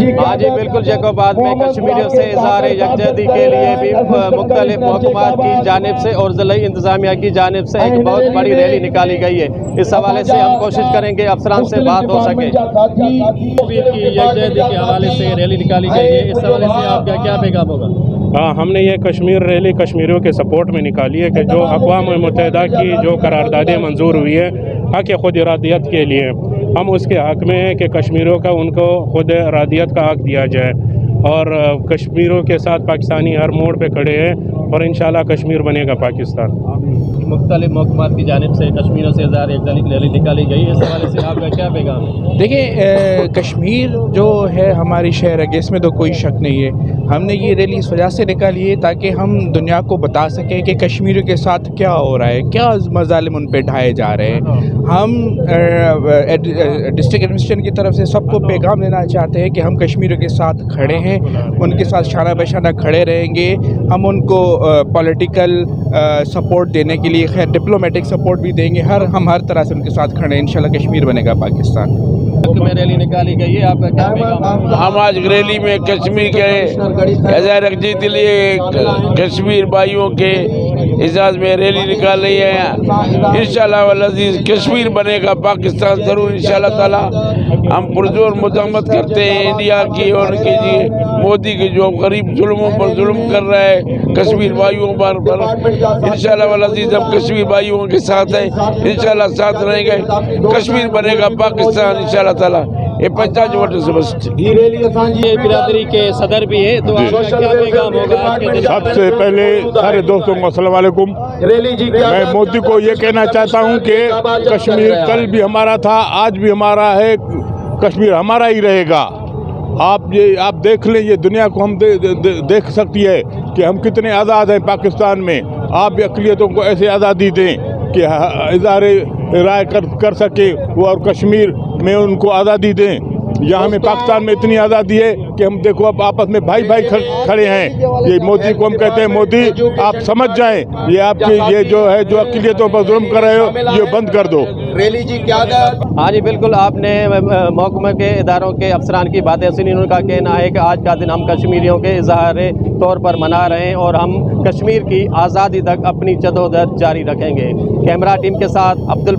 हाँ जी बिल्कुल, जैकोबाद में कश्मीरियों से इज़हार यकजहती के लिए भी मुख्तलिफ महकमात की जानिब से और ज़िला इंतज़ामिया की जानिब से एक बहुत बड़ी रैली निकाली गई है। इस हवाले से हम कोशिश करेंगे अफसरान से बात हो सके। कश्मीर की यकजहती के हवाले से रैली निकाली गई है, इस हवाले से आपका क्या पैगाम होगा? हाँ, हमने ये कश्मीर रैली कश्मीरियों के सपोर्ट में निकाली है कि जो अक़वाम मुत्तहिदा की जो करारदादें मंजूर हुई है हक़ खुद इरादियत के लिए, हम उसके हक़ में हैं कि कश्मीरियों का उनको खुद इरादियत का हक़ दिया जाए और कश्मीरियों के साथ पाकिस्तानी हर मोड़ पे खड़े हैं और इंशाल्लाह कश्मीर बनेगा पाकिस्तान। मुख्तलिफ महकमात की जानिब से कश्मीरों से इज़हार यकजहती की रैली निकाली गई, इस हवाले से आपका क्या पैगाम है? देखिए, कश्मीर जो है हमारी शहर है, इसमें तो कोई शक नहीं है। हमने ये रैली इस वजह से निकाली है ताकि हम दुनिया को बता सकें कि कश्मीरियों के साथ क्या हो रहा है, क्या मज़ालिम उन पे ढाए जा रहे हैं। हम डिस्ट्रिक्ट एडमिनिस्ट्रेशन की तरफ से सबको पैगाम देना चाहते हैं कि हम कश्मीरियों के साथ खड़े हैं, उनके साथ शाना बशाना खड़े रहेंगे। हम उनको पॉलिटिकल सपोर्ट देने के लिए खैर डिप्लोमेटिक सपोर्ट भी देंगे, हम हर तरह से उनके साथ खड़े हैं। इंशाल्लाह कश्मीर बनेगा पाकिस्तान। में रैली निकाली गई है, आपका क्या पैगाम है? हम आज रैली में कश्मीर के इज़हार यकजहती के लिए कश्मीर भाइयों के एजाज़ में रैली निकाल रही है। इंशाअल्लाह वल अज़ीज़ कश्मीर बनेगा पाकिस्तान ज़रूर इंशाअल्लाह ताला। हम पुरजोर मुज़म्मत करते हैं इंडिया की और उनकी जी मोदी के जो गरीब जुल्मों पर जुल्म कर रहा है कश्मीर भाइयों पर। इंशाअल्लाह वल अज़ीज़ हम कश्मीर भाइयों के साथ हैं, इंशाअल्लाह साथ रहेंगे। कश्मीर बनेगा पाकिस्तान इंशाअल्लाह ताला। ये 50 वोट से बस। ये बिरादरी के सदर भी है, तो आपका क्या पैगाम होगा? सबसे पहले सारे दोस्तों को अस्सलाम वालेकुम। मैं मोदी को ये कहना चाहता हूँ कि कश्मीर कल भी हमारा था, आज भी हमारा है, कश्मीर हमारा ही रहेगा। आप देख लें, ये दुनिया को हम देख सकती है कि हम कितने आज़ाद हैं पाकिस्तान में। आप भी अक़लियतों को ऐसे आज़ादी दें कि इज़हार राय कर सके वो, और कश्मीर में उनको आज़ादी दें। यहाँ में पाकिस्तान में इतनी आज़ादी है कि हम देखो अब आपस में भाई भाई खड़े हैं। ये मोदी को हम कहते हैं, मोदी आप समझ जाएं, ये आपकी ये जो है जो अक़लियतों पर जुल्म कर रहे हो ये बंद कर दो। रैली जी क्या? हाँ जी बिल्कुल, आपने महकमे के इदारों के अफसरान की बातें सुनी। उनका कहना है कि आज का दिन हम कश्मीरियों के इज़हार तौर पर मना रहे हैं और हम कश्मीर की आज़ादी तक अपनी जदोजहद जारी रखेंगे। कैमरा टीम के साथ अब्दुल